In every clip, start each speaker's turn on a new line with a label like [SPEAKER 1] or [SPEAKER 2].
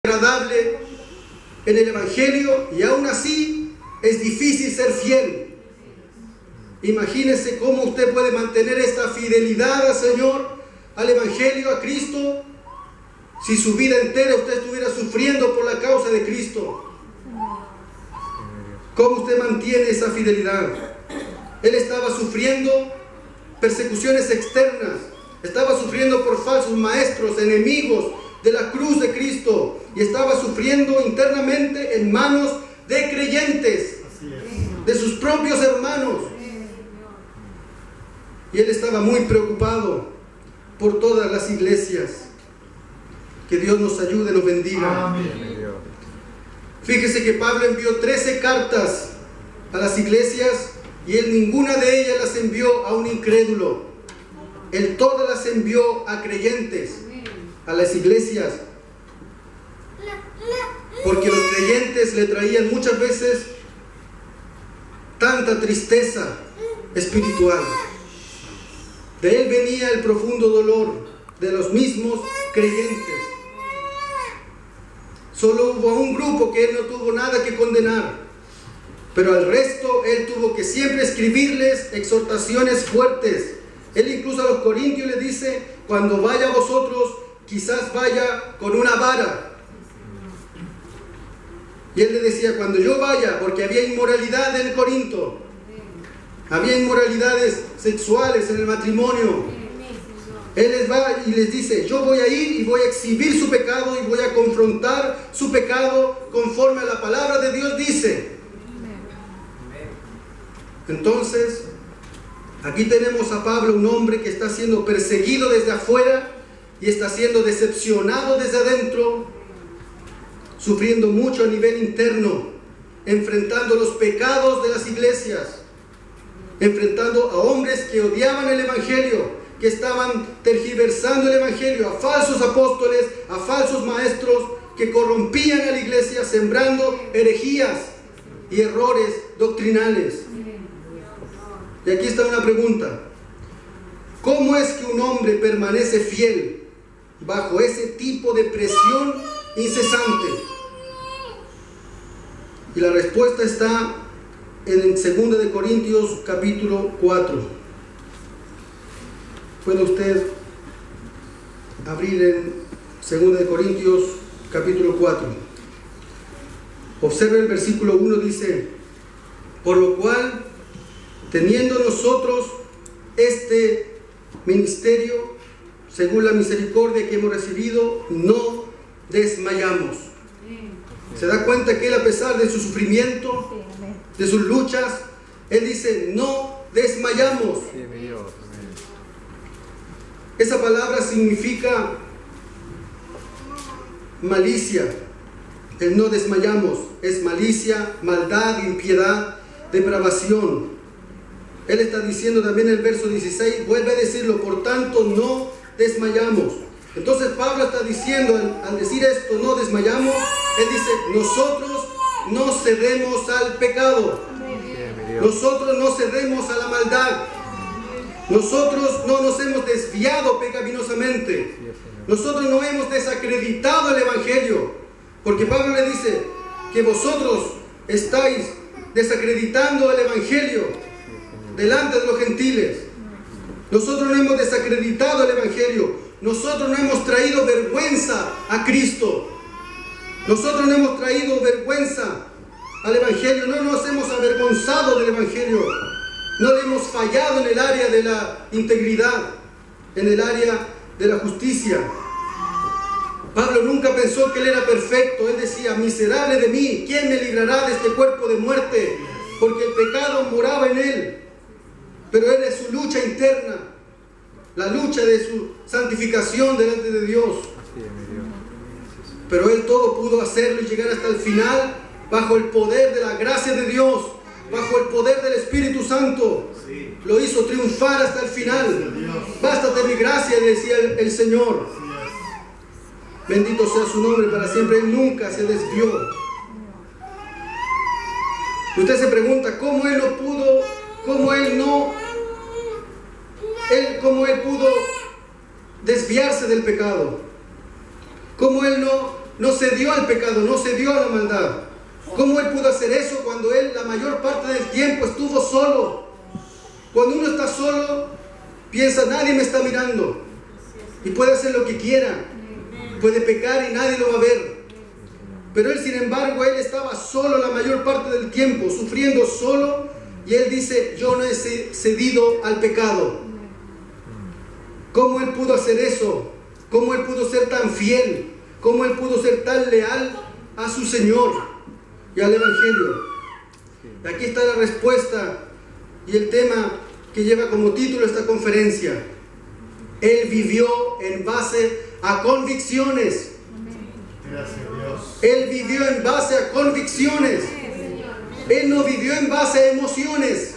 [SPEAKER 1] agradable en el Evangelio y aún así es difícil ser fiel. Imagínese cómo usted puede mantener esta fidelidad al Señor, al Evangelio, a Cristo, si su vida entera usted estuviera sufriendo por la causa de Cristo. ¿Cómo usted mantiene esa fidelidad? Él estaba sufriendo persecuciones externas, estaba sufriendo por falsos maestros, enemigos de la cruz de Cristo, y estaba sufriendo internamente en manos de creyentes, de sus propios hermanos. Y él estaba muy preocupado por todas las iglesias. Que Dios nos ayude y nos bendiga. Amén. Fíjese que Pablo envió 13 cartas a las iglesias y él ninguna de ellas las envió a un incrédulo. Él todas las envió a creyentes, a las iglesias. Porque los creyentes le traían muchas veces tanta tristeza espiritual. De él venía el profundo dolor de los mismos creyentes. Solo hubo un grupo que él no tuvo nada que condenar, pero al resto él tuvo que siempre escribirles exhortaciones fuertes. Él incluso a los corintios les dice: cuando vaya a vosotros, quizás vaya con una vara. Y él le decía: cuando yo vaya, porque había inmoralidad en Corinto, había inmoralidades sexuales en el matrimonio. Él les va y les dice: yo voy a ir y voy a exhibir su pecado y voy a confrontar su pecado conforme a la palabra de Dios dice. Entonces, aquí tenemos a Pablo, un hombre que está siendo perseguido desde afuera y está siendo decepcionado desde adentro, sufriendo mucho a nivel interno, enfrentando los pecados de las iglesias, enfrentando a hombres que odiaban el Evangelio, que estaban tergiversando el Evangelio, a falsos apóstoles, a falsos maestros que corrompían a la iglesia, sembrando herejías y errores doctrinales. Y aquí está una pregunta: ¿cómo es que un hombre permanece fiel bajo ese tipo de presión incesante? Y la respuesta está en 2 de Corintios capítulo 4. Puede usted abrir en 2 de Corintios capítulo 4. Observe el versículo 1, dice: por lo cual, teniendo nosotros este ministerio, según la misericordia que hemos recibido, no desmayamos. ¿Se da cuenta que él, a pesar de su sufrimiento, de sus luchas, él dice: no desmayamos? Esa palabra significa malicia. El no desmayamos es malicia, maldad, impiedad, depravación. Él está diciendo también en el verso 16, vuelve a decirlo: por tanto no desmayamos. Entonces Pablo está diciendo, al decir esto, no desmayamos, él dice: nosotros no cedemos al pecado, nosotros no cedemos a la maldad, nosotros no nos hemos desviado pecaminosamente, nosotros no hemos desacreditado el Evangelio, porque Pablo le dice que vosotros estáis desacreditando el Evangelio delante de los gentiles. Nosotros no hemos desacreditado el Evangelio, nosotros no hemos traído vergüenza a Cristo, nosotros no hemos traído vergüenza al Evangelio, no nos hemos avergonzado del Evangelio, no le hemos fallado en el área de la integridad, en el área de la justicia. Pablo nunca pensó que él era perfecto. Él decía: miserable de mí, ¿quién me librará de este cuerpo de muerte? Porque el pecado moraba en él. Pero él, es su lucha interna, la lucha de su santificación delante de Dios. Pero él todo pudo hacerlo y llegar hasta el final bajo el poder de la gracia de Dios, bajo el poder del Espíritu Santo. Lo hizo triunfar hasta el final. Bástate mi gracia, decía el Señor. Bendito sea su nombre para siempre. Él nunca se desvió. Y usted se pregunta: ¿cómo él no pudo? ¿Cómo él pudo desviarse del pecado? ¿Cómo él no no cedió al pecado, no cedió a la maldad. ¿Cómo Él pudo hacer eso cuando Él la mayor parte del tiempo estuvo solo? Cuando uno está solo, piensa, nadie me está mirando. Y puede hacer lo que quiera. Puede pecar y nadie lo va a ver. Pero Él, sin embargo, Él estaba solo la mayor parte del tiempo, sufriendo solo. Y Él dice, yo no he cedido al pecado. ¿Cómo Él pudo hacer eso? ¿Cómo Él pudo ser tan fiel? ¿Cómo Él pudo ser tan leal a su Señor y al Evangelio? Y aquí está la respuesta y el tema que lleva como título esta conferencia. Él vivió en base a convicciones.
[SPEAKER 2] Gracias, Dios.
[SPEAKER 1] Él vivió en base a convicciones. Él no vivió en base a emociones,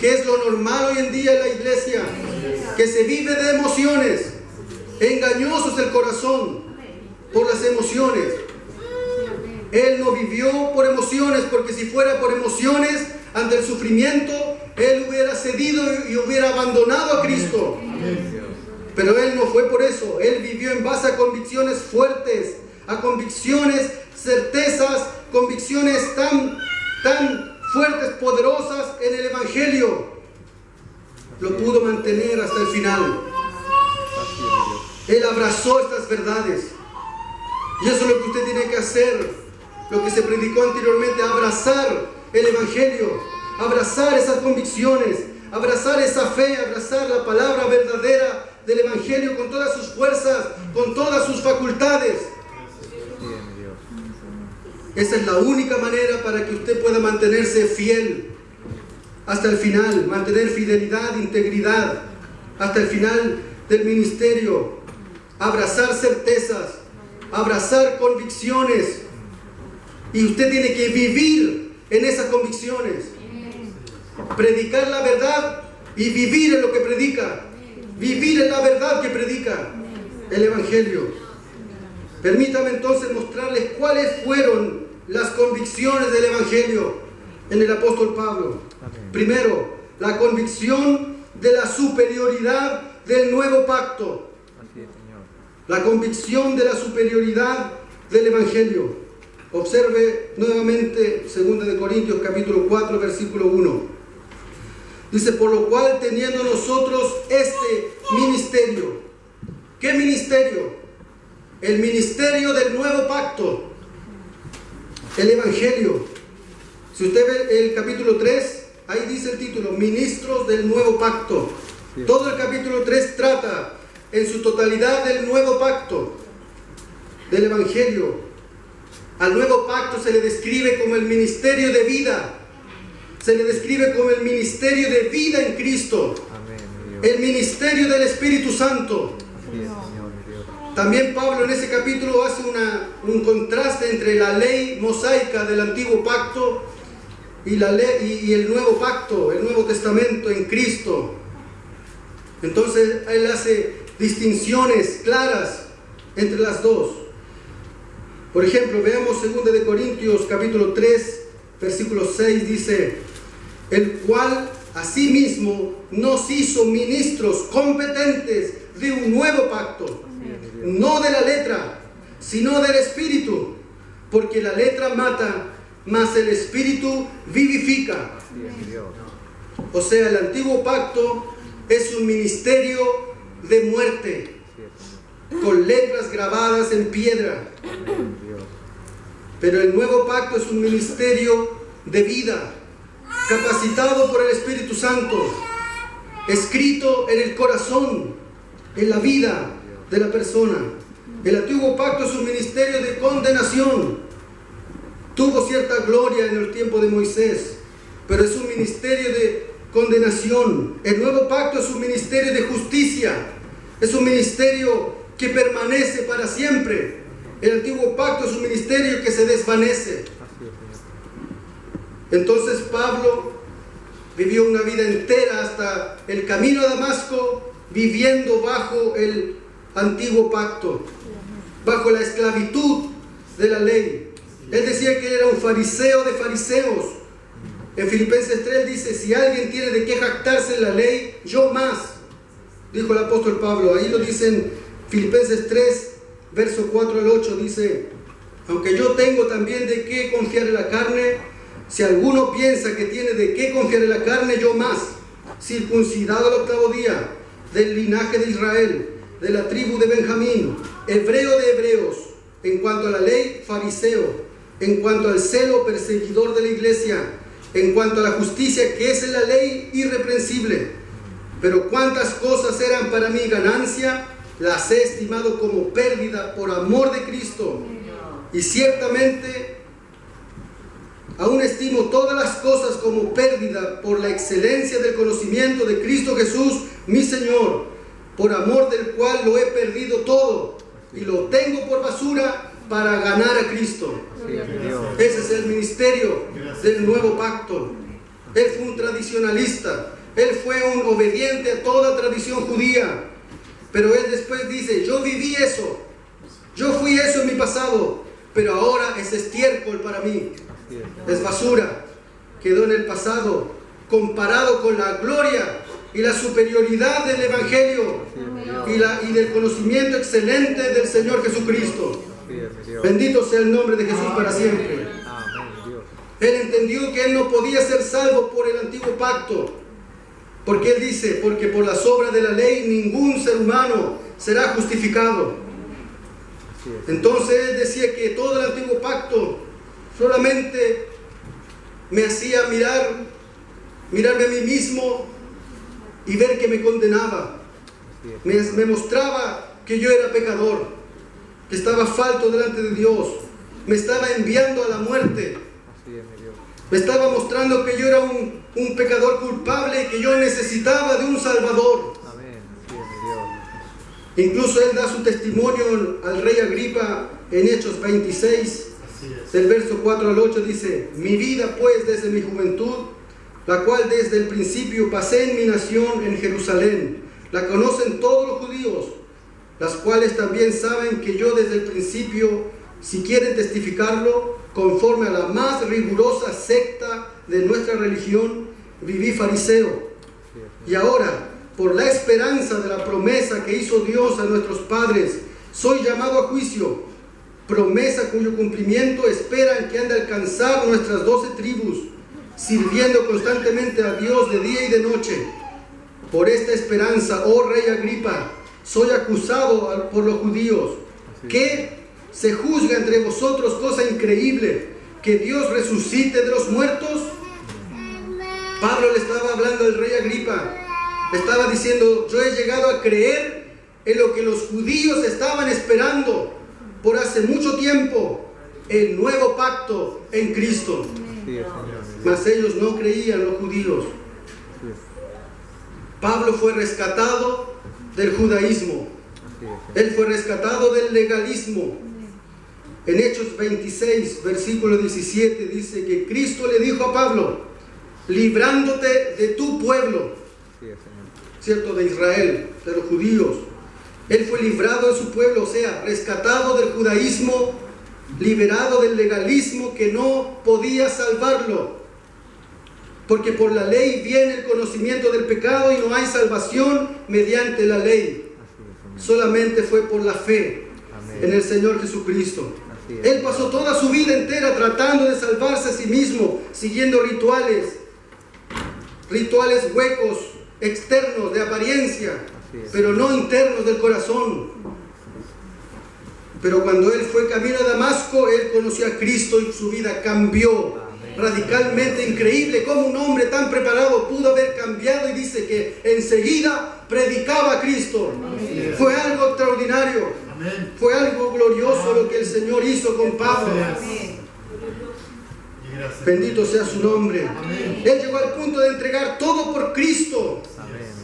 [SPEAKER 1] que es lo normal hoy en día en la iglesia, que se vive de emociones. Engañoso es el corazón por las emociones. Él no vivió por emociones, porque si fuera por emociones, ante el sufrimiento, Él hubiera cedido y hubiera abandonado a Cristo. Pero Él no fue por eso. Él vivió en base a convicciones fuertes, a convicciones, certezas, convicciones tan fuertes, poderosas en el Evangelio. Lo pudo mantener hasta el final. Él abrazó estas verdades. Y eso es lo que usted tiene que hacer, lo que se predicó anteriormente, abrazar el Evangelio, abrazar esas convicciones, abrazar esa fe, abrazar la palabra verdadera del Evangelio con todas sus fuerzas, con todas sus facultades. Esa es la única manera para que usted pueda mantenerse fiel hasta el final, mantener fidelidad, integridad hasta el final del ministerio, abrazar certezas, abrazar convicciones, y usted tiene que vivir en esas convicciones, predicar la verdad y vivir en lo que predica, vivir en la verdad que predica el Evangelio. Permítame entonces mostrarles cuáles fueron las convicciones del Evangelio en el apóstol Pablo. Primero, la convicción de la superioridad del nuevo pacto. La convicción de la superioridad del Evangelio. Observe nuevamente 2 Corintios capítulo 4 versículo 1. Dice, por lo cual teniendo nosotros este ministerio. ¿Qué ministerio? El ministerio del nuevo pacto. El Evangelio. Si usted ve el capítulo 3, ahí dice el título, ministros del nuevo pacto. Todo el capítulo 3 trata en su totalidad del nuevo pacto, del Evangelio. Al nuevo pacto se le describe como el ministerio de vida. Se le describe como el ministerio de vida en Cristo. El ministerio del Espíritu Santo. También Pablo en ese capítulo hace un contraste entre la ley mosaica del antiguo pacto y el nuevo pacto, el Nuevo Testamento en Cristo. Entonces él hace distinciones claras entre las dos. Por ejemplo, veamos 2 Corintios capítulo 3 versículo 6, dice, el cual asimismo nos hizo ministros competentes de un nuevo pacto, no de la letra, sino del Espíritu, porque la letra mata, mas el Espíritu vivifica. O sea, el antiguo pacto es un ministerio de muerte, con letras grabadas en piedra. Pero el nuevo pacto es un ministerio de vida, capacitado por el Espíritu Santo, escrito en el corazón, en la vida de la persona. El antiguo pacto es un ministerio de condenación. Tuvo cierta gloria en el tiempo de Moisés, pero es un ministerio de condenación. El nuevo pacto es un ministerio de justicia, es un ministerio que permanece para siempre. El antiguo pacto es un ministerio que se desvanece. Entonces Pablo vivió una vida entera hasta el camino a Damasco, viviendo bajo el antiguo pacto, bajo la esclavitud de la ley. Él decía que era un fariseo de fariseos. En Filipenses 3 dice, si alguien tiene de qué jactarse en la ley, yo más, dijo el apóstol Pablo. Ahí lo dice en Filipenses 3, verso 4 al 8, dice, aunque yo tengo también de qué confiar en la carne, si alguno piensa que tiene de qué confiar en la carne, yo más, circuncidado al 8º día, del linaje de Israel, de la tribu de Benjamín, hebreo de hebreos, en cuanto a la ley, fariseo, en cuanto al celo, perseguidor de la iglesia, en cuanto a la justicia que es en la ley, irreprensible. Pero cuántas cosas eran para mí ganancia, las he estimado como pérdida por amor de Cristo. Y ciertamente aún estimo todas las cosas como pérdida por la excelencia del conocimiento de Cristo Jesús, mi Señor, por amor del cual lo he perdido todo y lo tengo por basura para ganar a Cristo. Ese es el ministerio del nuevo pacto. Él fue un tradicionalista, él fue un obediente a toda tradición judía, pero él después dice, yo viví eso, yo fui eso en mi pasado, pero ahora es estiércol para mí, es basura, quedó en el pasado, comparado con la gloria y la superioridad del Evangelio y del conocimiento excelente del Señor Jesucristo. Bendito sea el nombre de Jesús para siempre. Él entendió que él no podía ser salvo por el antiguo pacto, porque él dice, porque por las obras de la ley ningún ser humano será justificado. Entonces él decía que todo el antiguo pacto solamente me hacía mirarme a mí mismo y ver que me condenaba. Me mostraba que yo era pecador, que estaba falto delante de Dios, me estaba enviando a la muerte, me estaba mostrando que yo era un pecador culpable y que yo necesitaba de un Salvador. Incluso él da su testimonio al rey Agripa en Hechos 26, del verso 4 al 8, dice, mi vida pues desde mi juventud, la cual desde el principio pasé en mi nación en Jerusalén, la conocen todos los judíos, las cuales también saben que yo desde el principio, si quieren testificarlo, conforme a la más rigurosa secta de nuestra religión, viví fariseo. Y ahora, por la esperanza de la promesa que hizo Dios a nuestros padres, soy llamado a juicio, promesa cuyo cumplimiento esperan que han de alcanzar nuestras 12 tribus, sirviendo constantemente a Dios de día y de noche. Por esta esperanza, oh rey Agripa, soy acusado por los judíos, que se juzga entre vosotros cosa increíble, que Dios resucite de los muertos. Pablo le estaba hablando al rey Agripa, le estaba diciendo, yo he llegado a creer en lo que los judíos estaban esperando por hace mucho tiempo, el nuevo pacto en Cristo. Mas ellos no creían, los judíos. Pablo fue rescatado del judaísmo, él fue rescatado del legalismo. En Hechos 26, versículo 17, dice que Cristo le dijo a Pablo, librándote de tu pueblo, ¿cierto? De Israel, de los judíos. Él fue librado de su pueblo, o sea, rescatado del judaísmo, liberado del legalismo que no podía salvarlo. Porque por la ley viene el conocimiento del pecado y no hay salvación mediante la ley. Solamente fue por la fe en el Señor Jesucristo. Él pasó toda su vida entera tratando de salvarse a sí mismo, siguiendo rituales huecos, externos, de apariencia, pero no internos del corazón. Pero cuando él fue camino a Damasco, él conoció a Cristo y su vida cambió radicalmente. Increíble cómo un hombre tan preparado pudo haber cambiado, y dice que enseguida predicaba a Cristo. Fue algo extraordinario, fue algo glorioso lo que el Señor hizo con Pablo. Bendito sea su nombre. Él llegó al punto de entregar todo por Cristo.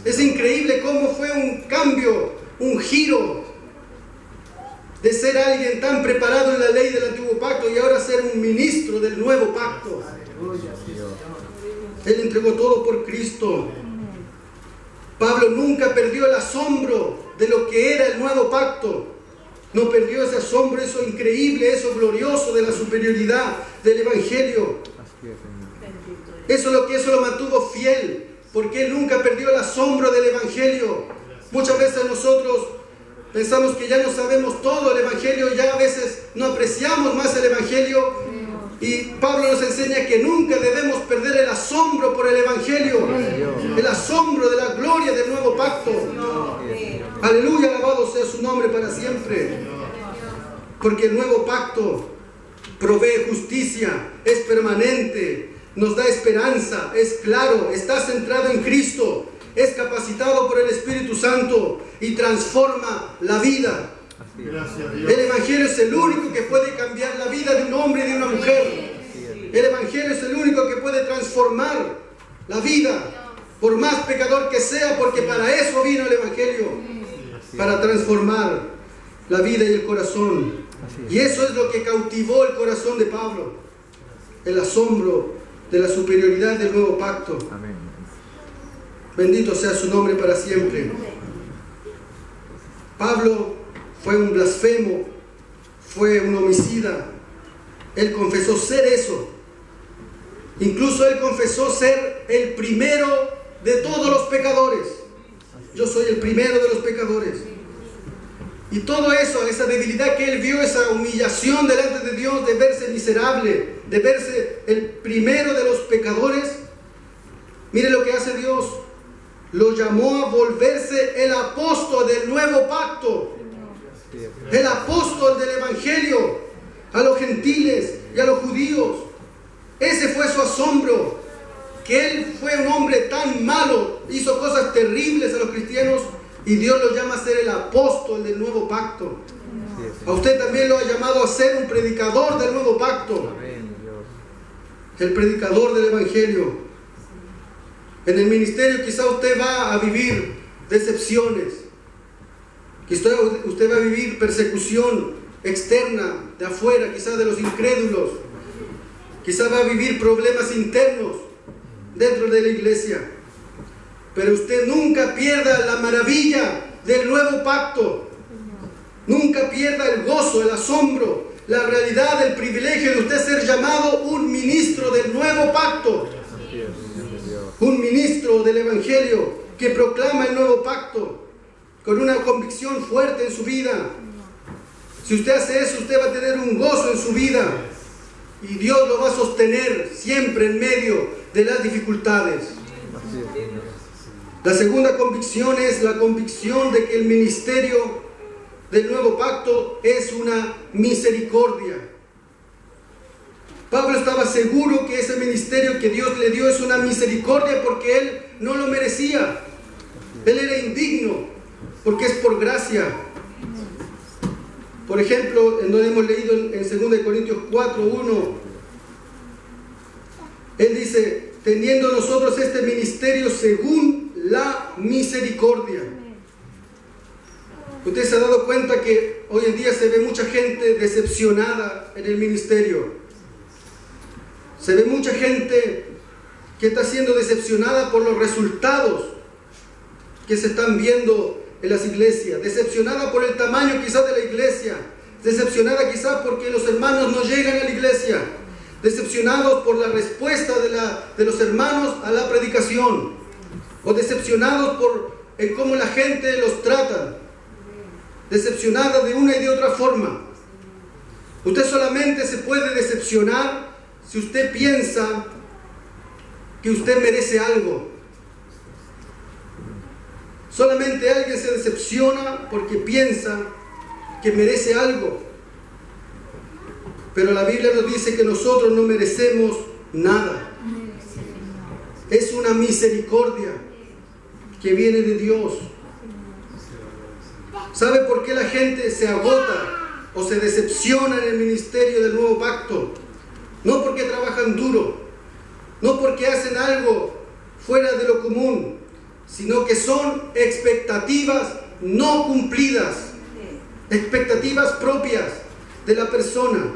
[SPEAKER 1] Es increíble cómo fue un cambio, un giro de ser alguien tan preparado en la ley del antiguo pacto y ahora ser un ministro del nuevo pacto. Él entregó todo por Cristo. Pablo nunca perdió el asombro de lo que era el nuevo pacto. No perdió ese asombro, eso increíble, eso glorioso de la superioridad del Evangelio. Eso lo mantuvo fiel, porque él nunca perdió el asombro del Evangelio. Muchas veces nosotros Pensamos que ya no sabemos todo el Evangelio, ya a veces no apreciamos más el Evangelio. Y Pablo nos enseña que nunca debemos perder el asombro por el Evangelio, el asombro de la gloria del nuevo pacto. Aleluya, alabado sea su nombre para siempre. Porque el nuevo pacto provee justicia, es permanente, nos da esperanza, es claro, está centrado en Cristo, es capacitado por el Espíritu Santo y transforma la vida. El Evangelio es el único que puede cambiar la vida de un hombre y de una mujer. El Evangelio es el único que puede transformar la vida, por más pecador que sea, porque para eso vino el Evangelio, para transformar la vida y el corazón. Y eso es lo que cautivó el corazón de Pablo, el asombro de la superioridad del nuevo pacto. Bendito sea su nombre para siempre. Pablo fue un blasfemo, fue un homicida. Él confesó ser eso. Incluso él confesó ser el primero de todos los pecadores. Yo soy el primero de los pecadores. Y todo eso, esa debilidad que él vio, esa humillación delante de Dios, de verse miserable, de verse el primero de los pecadores, mire lo que hace Dios. Lo llamó a volverse el apóstol del nuevo pacto. El apóstol del Evangelio a los gentiles y a los judíos. Ese fue su asombro, que él fue un hombre tan malo, hizo cosas terribles a los cristianos y Dios lo llama a ser el apóstol del nuevo pacto. A usted también lo ha llamado a ser un predicador del nuevo pacto, el predicador del Evangelio. En el ministerio quizá usted va a vivir decepciones, quizá usted va a vivir persecución externa, de afuera, quizá de los incrédulos, quizá va a vivir problemas internos dentro de la iglesia, pero usted nunca pierda la maravilla del nuevo pacto, nunca pierda el gozo, el asombro, la realidad, el privilegio de usted ser llamado un ministro del nuevo pacto, un ministro del Evangelio que proclama el nuevo pacto con una convicción fuerte en su vida. Si usted hace eso, usted va a tener un gozo en su vida y Dios lo va a sostener siempre en medio de las dificultades. La segunda convicción es la convicción de que el ministerio del nuevo pacto es una misericordia. Pablo estaba seguro que ese ministerio que Dios le dio es una misericordia porque él no lo merecía. Él era indigno porque es por gracia. Por ejemplo, en donde hemos leído en 2 Corintios 4:1, él dice, teniendo nosotros este ministerio según la misericordia. Usted se ha dado cuenta que hoy en día se ve mucha gente decepcionada en el ministerio. Se ve mucha gente que está siendo decepcionada por los resultados que se están viendo en las iglesias, decepcionada por el tamaño quizás de la iglesia, decepcionada quizás porque los hermanos no llegan a la iglesia, decepcionados por la respuesta de los hermanos a la predicación, o decepcionados por cómo la gente los trata, decepcionada de una y de otra forma. Usted solamente se puede decepcionar si usted piensa que usted merece algo. Solamente alguien se decepciona porque piensa que merece algo. Pero la Biblia nos dice que nosotros no merecemos nada. Es una misericordia que viene de Dios. ¿Sabe por qué la gente se agota o se decepciona en el ministerio del nuevo pacto? No porque trabajan duro, no porque hacen algo fuera de lo común, sino que son expectativas no cumplidas, expectativas propias de la persona.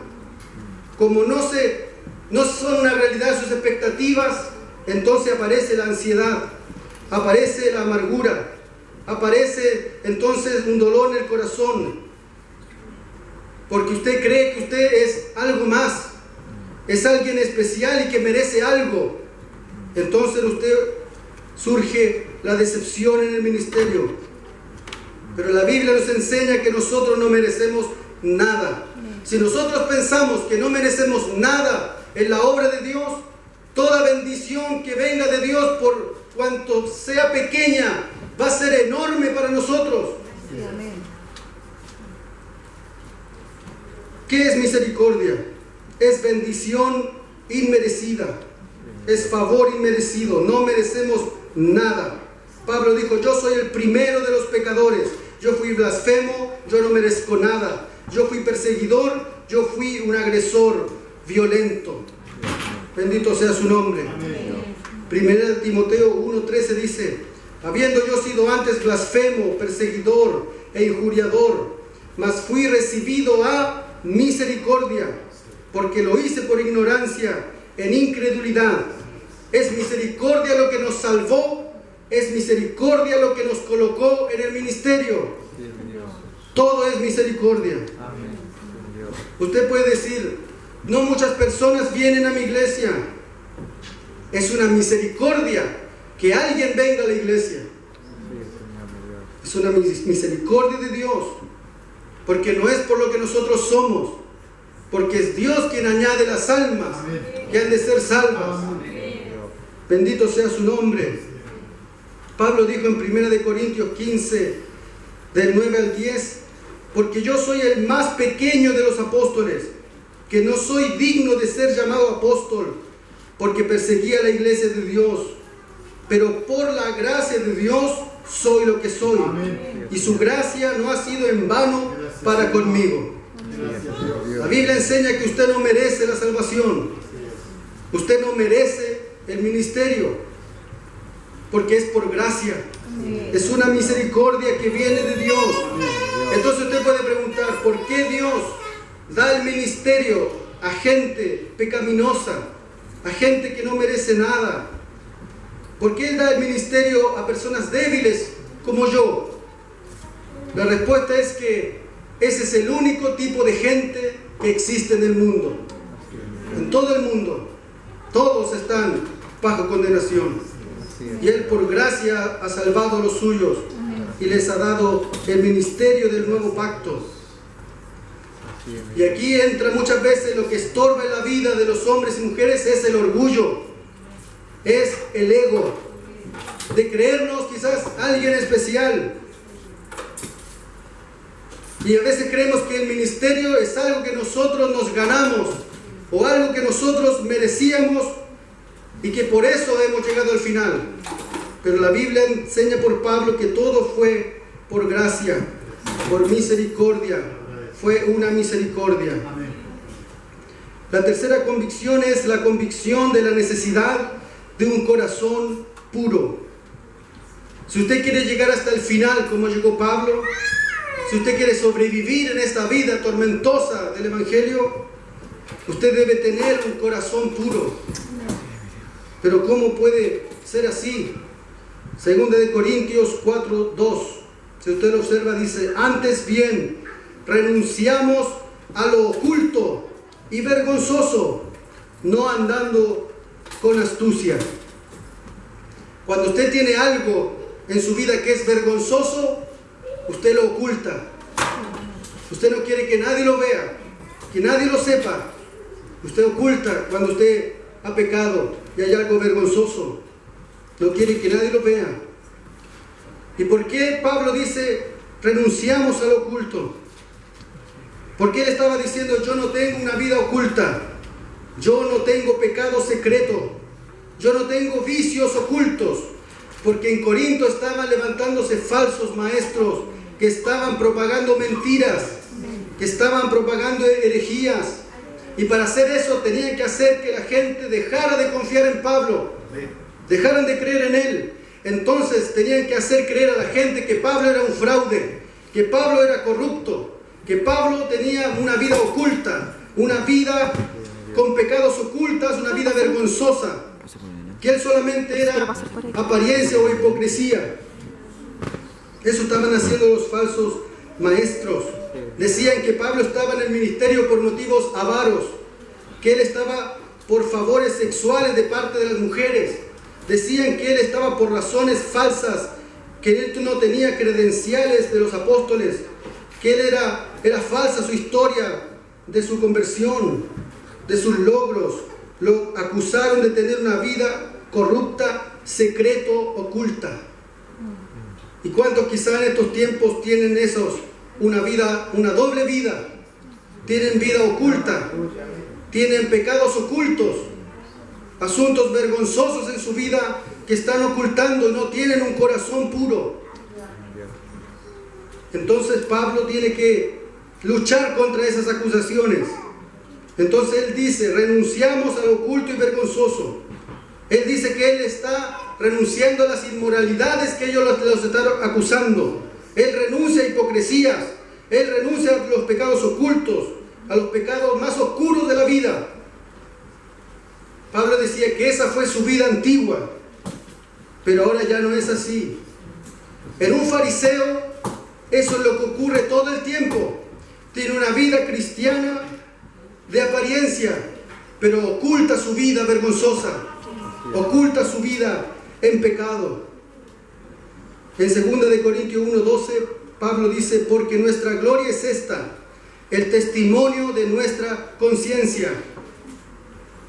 [SPEAKER 1] Como no son una realidad sus expectativas, entonces aparece la ansiedad, aparece la amargura, aparece entonces un dolor en el corazón, porque usted cree que usted es algo más, es alguien especial y que merece algo. Entonces surge la decepción en el ministerio. Pero la Biblia nos enseña que nosotros no merecemos nada. Si nosotros pensamos que no merecemos nada en la obra de Dios, toda bendición que venga de Dios, por cuanto sea pequeña, va a ser enorme para nosotros. ¿Qué es misericordia? Es bendición inmerecida, es favor inmerecido, no merecemos nada. Pablo dijo: yo soy el primero de los pecadores, yo fui blasfemo, yo no merezco nada, yo fui perseguidor, yo fui un agresor violento. Bendito sea su nombre. Primera de Timoteo 1:13 dice: habiendo yo sido antes blasfemo, perseguidor e injuriador, mas fui recibido a misericordia, porque lo hice por ignorancia, en incredulidad. Es misericordia lo que nos salvó, es misericordia lo que nos colocó en el ministerio. Todo es misericordia. Usted puede decir: no muchas personas vienen a mi iglesia. Es una misericordia que alguien venga a la iglesia. Es una misericordia de Dios, porque no es por lo que nosotros somos, porque es Dios quien añade las almas que han de ser salvas. Bendito sea su nombre. Pablo dijo en 1 Corintios 15, del 9 al 10: porque yo soy el más pequeño de los apóstoles, que no soy digno de ser llamado apóstol, porque perseguía la iglesia de Dios, pero por la gracia de Dios soy lo que soy. Y su gracia no ha sido en vano para conmigo. La Biblia enseña que usted no merece la salvación, usted no merece el ministerio, porque es por gracia, es una misericordia que viene de Dios. Entonces usted puede preguntar: ¿por qué Dios da el ministerio a gente pecaminosa, a gente que no merece nada? ¿Por qué Él da el ministerio a personas débiles como yo? La respuesta es que ese es el único tipo de gente que existe en el mundo. En todo el mundo, todos están bajo condenación. Y Él por gracia ha salvado a los suyos y les ha dado el ministerio del nuevo pacto. Y aquí entra muchas veces lo que estorba en la vida de los hombres y mujeres: es el orgullo, es el ego, de creernos quizás alguien especial. Y a veces creemos que el ministerio es algo que nosotros nos ganamos, o algo que nosotros merecíamos, y que por eso hemos llegado al final. Pero la Biblia enseña por Pablo que todo fue por gracia, por misericordia. Fue una misericordia. La tercera convicción es la convicción de la necesidad de un corazón puro. Si usted quiere llegar hasta el final como llegó Pablo, si usted quiere sobrevivir en esta vida tormentosa del Evangelio, usted debe tener un corazón puro. Pero ¿cómo puede ser así? Segunda de Corintios 4:2, si usted lo observa, dice: antes bien, renunciamos a lo oculto y vergonzoso, no andando con astucia. Cuando usted tiene algo en su vida que es vergonzoso, usted lo oculta. Usted no quiere que nadie lo vea, que nadie lo sepa. Usted oculta cuando usted ha pecado y hay algo vergonzoso. No quiere que nadie lo vea. ¿Y por qué Pablo dice renunciamos al oculto? Porque él estaba diciendo: yo no tengo una vida oculta, yo no tengo pecado secreto, yo no tengo vicios ocultos. Porque en Corinto estaban levantándose falsos maestros que estaban propagando mentiras, que estaban propagando herejías. Y para hacer eso tenían que hacer que la gente dejara de confiar en Pablo, dejaran de creer en él. Entonces tenían que hacer creer a la gente que Pablo era un fraude, que Pablo era corrupto, que Pablo tenía una vida oculta, una vida con pecados ocultas, una vida vergonzosa, que él solamente era apariencia o hipocresía. Eso estaban haciendo los falsos maestros. Decían que Pablo estaba en el ministerio por motivos avaros, que él estaba por favores sexuales de parte de las mujeres. Decían que él estaba por razones falsas, que él no tenía credenciales de los apóstoles, que él era falsa su historia de su conversión, de sus logros. Lo acusaron de tener una vida corrupta, secreto, oculta. ¿Y cuántos quizá en estos tiempos tienen una doble vida? Tienen vida oculta, tienen pecados ocultos, asuntos vergonzosos en su vida que están ocultando y no tienen un corazón puro. Entonces Pablo tiene que luchar contra esas acusaciones. Entonces él dice, renunciamos a lo oculto y vergonzoso. Él dice que él está renunciando a las inmoralidades que ellos los están acusando. Él renuncia a hipocresías. Él renuncia a los pecados ocultos, a los pecados más oscuros de la vida. Pablo decía que esa fue su vida antigua, pero ahora ya no es así. En un fariseo, eso es lo que ocurre todo el tiempo. Tiene una vida cristiana de apariencia, pero oculta su vida vergonzosa, oculta su vida en pecado. En 2 de Corintios 1:12, Pablo dice, porque nuestra gloria es esta, el testimonio de nuestra conciencia.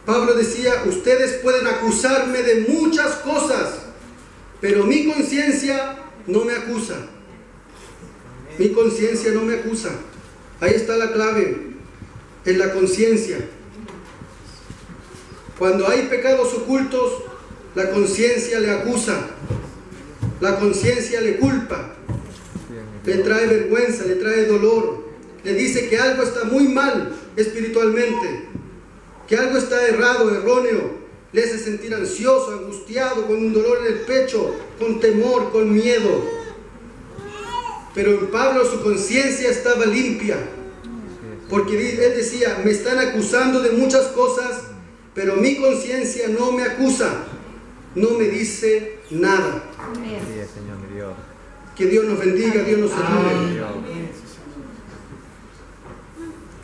[SPEAKER 1] Pablo decía, ustedes pueden acusarme de muchas cosas, pero mi conciencia no me acusa. Mi conciencia no me acusa. Ahí está la clave, en la conciencia. Cuando hay pecados ocultos, la conciencia le acusa, la conciencia le culpa, le trae vergüenza, le trae dolor, le dice que algo está muy mal espiritualmente, que algo está errado, erróneo, le hace sentir ansioso, angustiado, con un dolor en el pecho, con temor, con miedo. Pero en Pablo su conciencia estaba limpia, porque él decía, me están acusando de muchas cosas, pero mi conciencia no me acusa, no me dice nada. Que Dios nos bendiga, Dios nos ayude.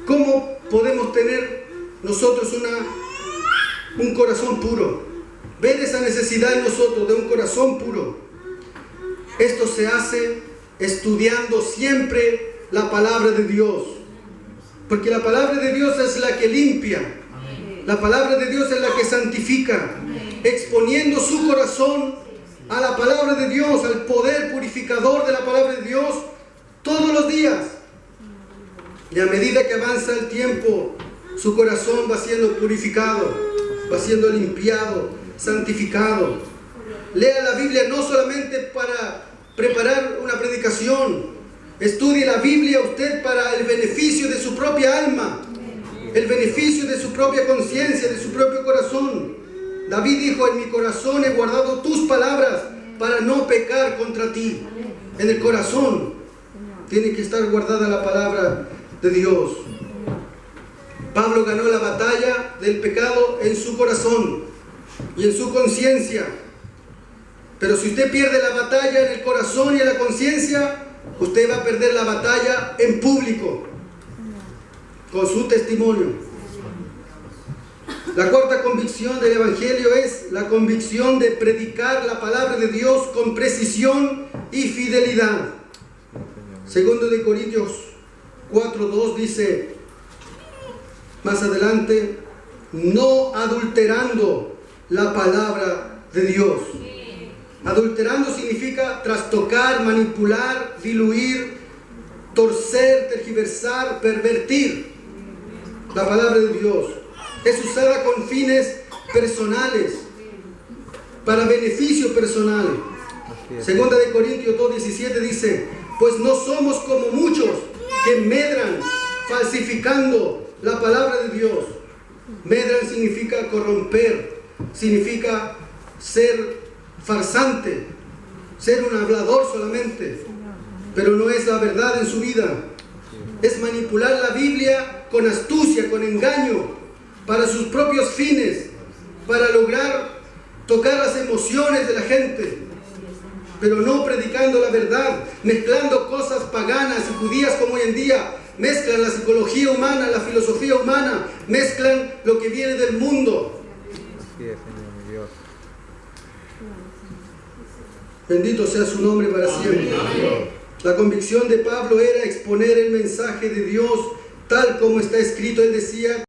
[SPEAKER 1] ¿Cómo podemos tener nosotros un corazón puro? Ver esa necesidad en nosotros de un corazón puro. Esto se hace estudiando siempre la palabra de Dios, porque la palabra de Dios es la que limpia, la palabra de Dios es la que santifica, exponiendo su corazón a la palabra de Dios, al poder purificador de la palabra de Dios todos los días. Y a medida que avanza el tiempo, su corazón va siendo purificado, va siendo limpiado, santificado. Lea la Biblia no solamente para preparar una predicación, estudie la Biblia usted para el beneficio de su propia alma, el beneficio de su propia conciencia, de su propio corazón. David dijo, en mi corazón he guardado tus palabras para no pecar contra ti. En el corazón tiene que estar guardada la palabra de Dios. Pablo ganó la batalla del pecado en su corazón y en su conciencia. Pero si usted pierde la batalla en el corazón y en la conciencia, usted va a perder la batalla en público, con su testimonio. La cuarta convicción del Evangelio es la convicción de predicar la palabra de Dios con precisión y fidelidad. 2 de Corintios 4:2 dice, más adelante, no adulterando la palabra de Dios. Adulterando significa trastocar, manipular, diluir, torcer, tergiversar, pervertir la palabra de Dios. Es usada con fines personales, para beneficio personal. 2 de Corintios 2:17 dice, pues no somos como muchos que medran falsificando la palabra de Dios. Medran significa corromper, significa ser farsante, ser un hablador solamente, pero no es la verdad en su vida. Es manipular la Biblia con astucia, con engaño, para sus propios fines, para lograr tocar las emociones de la gente, pero no predicando la verdad, mezclando cosas paganas y judías como hoy en día. Mezclan la psicología humana, la filosofía humana, mezclan lo que viene del mundo.
[SPEAKER 3] Así es, Señor, mi Dios.
[SPEAKER 1] Bendito sea su nombre para siempre. La convicción de Pablo era exponer el mensaje de Dios tal como está escrito. Él decía: